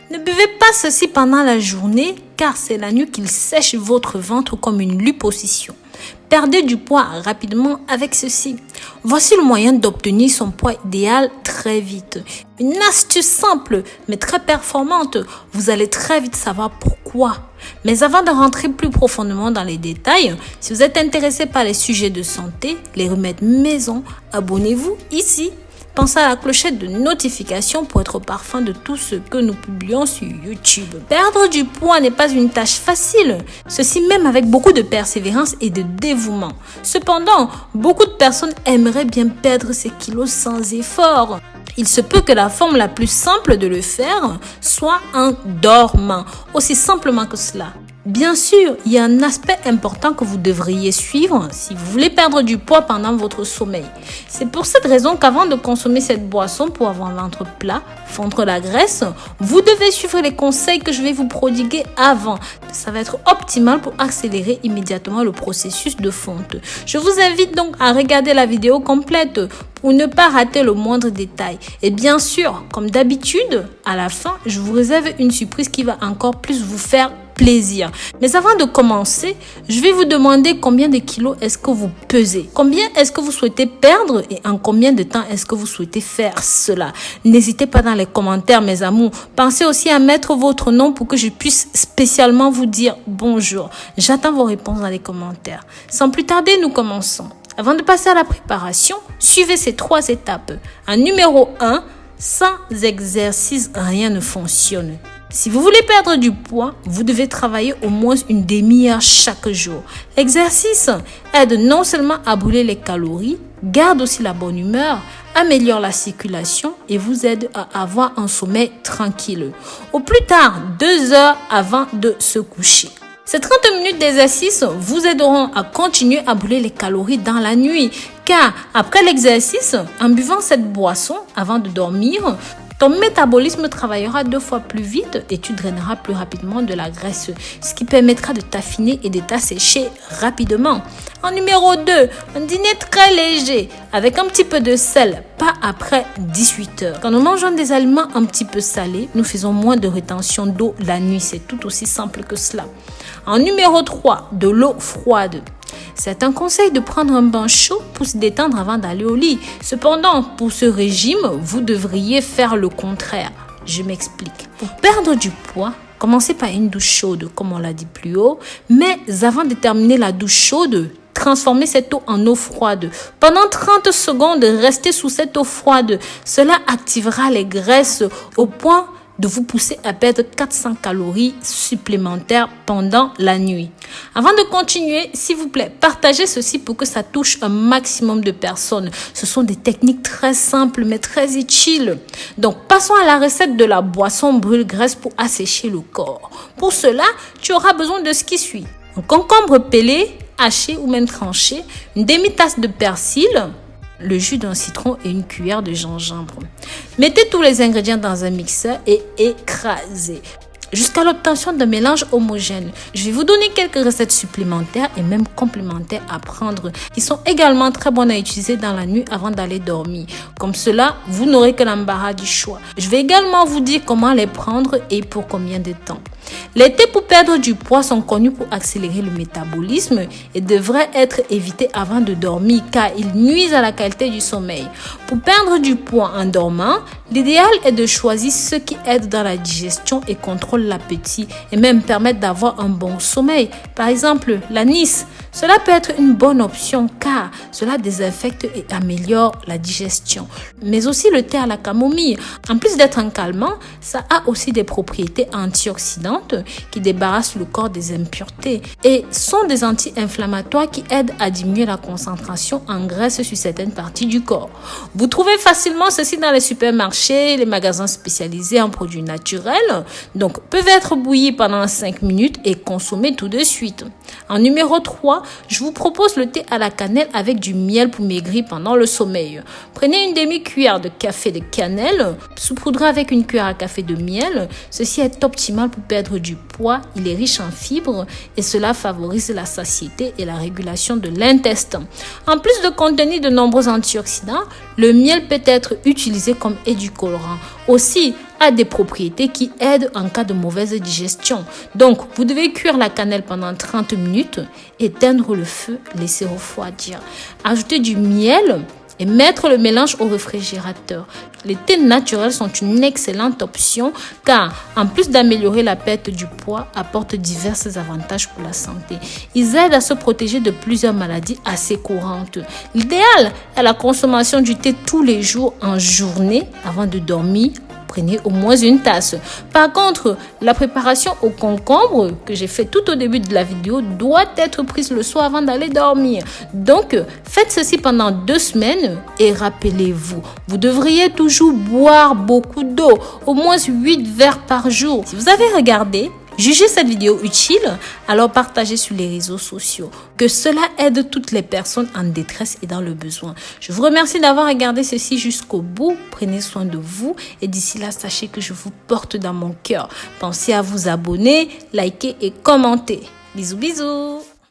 Ne buvez pas ceci pendant la journée car c'est la nuit qu'il sèche votre ventre comme une liposuction. Perdez du poids rapidement avec ceci. Voici le moyen d'obtenir son poids idéal très vite. Une astuce simple mais très performante. Vous allez très vite savoir pourquoi. Mais avant de rentrer plus profondément dans les détails, si vous êtes intéressé par les sujets de santé, les remèdes maison, abonnez-vous ici. Pensez à la clochette de notification pour être au parfum de tout ce que nous publions sur YouTube. Perdre du poids n'est pas une tâche facile, ceci même avec beaucoup de persévérance et de dévouement. Cependant, beaucoup de personnes aimeraient bien perdre ces kilos sans effort. Il se peut que la forme la plus simple de le faire soit en dormant, aussi simplement que cela. Bien sûr, il y a un aspect important que vous devriez suivre si vous voulez perdre du poids pendant votre sommeil. C'est pour cette raison qu'avant de consommer cette boisson pour avoir un ventre plat, fondre la graisse, vous devez suivre les conseils que je vais vous prodiguer avant. Ça va être optimal pour accélérer immédiatement le processus de fonte. Je vous invite donc à regarder la vidéo complète pour ne pas rater le moindre détail. Et bien sûr, comme d'habitude, à la fin, je vous réserve une surprise qui va encore plus vous faire plaisir. Mais avant de commencer, je vais vous demander combien de kilos est-ce que vous pesez. Combien est-ce que vous souhaitez perdre et en combien de temps est-ce que vous souhaitez faire cela. N'hésitez pas dans les commentaires, mes amours. Pensez aussi à mettre votre nom pour que je puisse spécialement vous dire bonjour. J'attends vos réponses dans les commentaires. Sans plus tarder, nous commençons. Avant de passer à la préparation, suivez ces 3 étapes. En numéro 1, sans exercice, rien ne fonctionne. Si vous voulez perdre du poids, vous devez travailler au moins une demi-heure chaque jour. L'exercice aide non seulement à brûler les calories, garde aussi la bonne humeur, améliore la circulation et vous aide à avoir un sommeil tranquille. Au plus tard, 2 heures avant de se coucher. Ces 30 minutes d'exercice vous aideront à continuer à brûler les calories dans la nuit. Car après l'exercice, en buvant cette boisson avant de dormir, ton métabolisme travaillera 2 fois plus vite et tu draineras plus rapidement de la graisse, ce qui permettra de t'affiner et de t'assécher rapidement. En numéro 2, un dîner très léger avec un petit peu de sel, pas après 18 heures. Quand nous mangeons des aliments un petit peu salés, nous faisons moins de rétention d'eau la nuit. C'est tout aussi simple que cela. En numéro 3, de l'eau froide. C'est un conseil de prendre un bain chaud pour se détendre avant d'aller au lit. Cependant, pour ce régime, vous devriez faire le contraire. Je m'explique. Pour perdre du poids, commencez par une douche chaude, comme on l'a dit plus haut. Mais avant de terminer la douche chaude, transformez cette eau en eau froide. Pendant 30 secondes, restez sous cette eau froide. Cela activera les graisses au point de vous pousser à perdre 400 calories supplémentaires pendant la nuit. Avant de continuer, s'il vous plaît, partagez ceci pour que ça touche un maximum de personnes. Ce sont des techniques très simples mais très utiles. Donc, passons à la recette de la boisson brûle-graisse pour assécher le corps. Pour cela, tu auras besoin de ce qui suit. Un concombre pelé, haché ou même tranché, une demi-tasse de persil, le jus d'un citron et une cuillère de gingembre. Mettez tous les ingrédients dans un mixeur et écrasez jusqu'à l'obtention d'un mélange homogène. Je vais vous donner quelques recettes supplémentaires et même complémentaires à prendre. Ils sont également très bons à utiliser dans la nuit avant d'aller dormir. Comme cela, vous n'aurez que l'embarras du choix. Je vais également vous dire comment les prendre et pour combien de temps. Les thés pour perdre du poids sont connus pour accélérer le métabolisme et devraient être évités avant de dormir car ils nuisent à la qualité du sommeil. Pour perdre du poids en dormant, l'idéal est de choisir ceux qui aident dans la digestion et contrôlent l'appétit et même permettent d'avoir un bon sommeil. Par exemple, l'anis. Cela peut être une bonne option car cela désinfecte et améliore la digestion. Mais aussi le thé à la camomille. En plus d'être un calmant, ça a aussi des propriétés antioxydantes qui débarrassent le corps des impuretés et sont des anti-inflammatoires qui aident à diminuer la concentration en graisse sur certaines parties du corps. Vous trouvez facilement ceci dans les supermarchés, les magasins spécialisés en produits naturels. Donc, peuvent être bouillis pendant 5 minutes et consommés tout de suite. En numéro 3, je vous propose le thé à la cannelle avec du miel pour maigrir pendant le sommeil. Prenez une demi-cuillère de café de cannelle, saupoudrez avec une cuillère à café de miel. Ceci est optimal pour perdre du poids, il est riche en fibres et cela favorise la satiété et la régulation de l'intestin. En plus de contenir de nombreux antioxydants, le miel peut être utilisé comme édulcorant. Aussi, a des propriétés qui aident en cas de mauvaise digestion. Donc, vous devez cuire la cannelle pendant 30 minutes, éteindre le feu, laisser refroidir. Ajouter du miel et mettre le mélange au réfrigérateur. Les thés naturels sont une excellente option car, en plus d'améliorer la perte du poids, apportent divers avantages pour la santé. Ils aident à se protéger de plusieurs maladies assez courantes. L'idéal est la consommation du thé tous les jours en journée avant de dormir. Prenez au moins une tasse. Par contre, la préparation au concombre que j'ai fait tout au début de la vidéo doit être prise le soir avant d'aller dormir. Donc, faites ceci pendant 2 semaines et rappelez-vous, vous devriez toujours boire beaucoup d'eau, au moins 8 verres par jour. Si vous avez regardé, jugez cette vidéo utile, alors partagez sur les réseaux sociaux. Que cela aide toutes les personnes en détresse et dans le besoin. Je vous remercie d'avoir regardé ceci jusqu'au bout. Prenez soin de vous et d'ici là, sachez que je vous porte dans mon cœur. Pensez à vous abonner, liker et commenter. Bisous, bisous.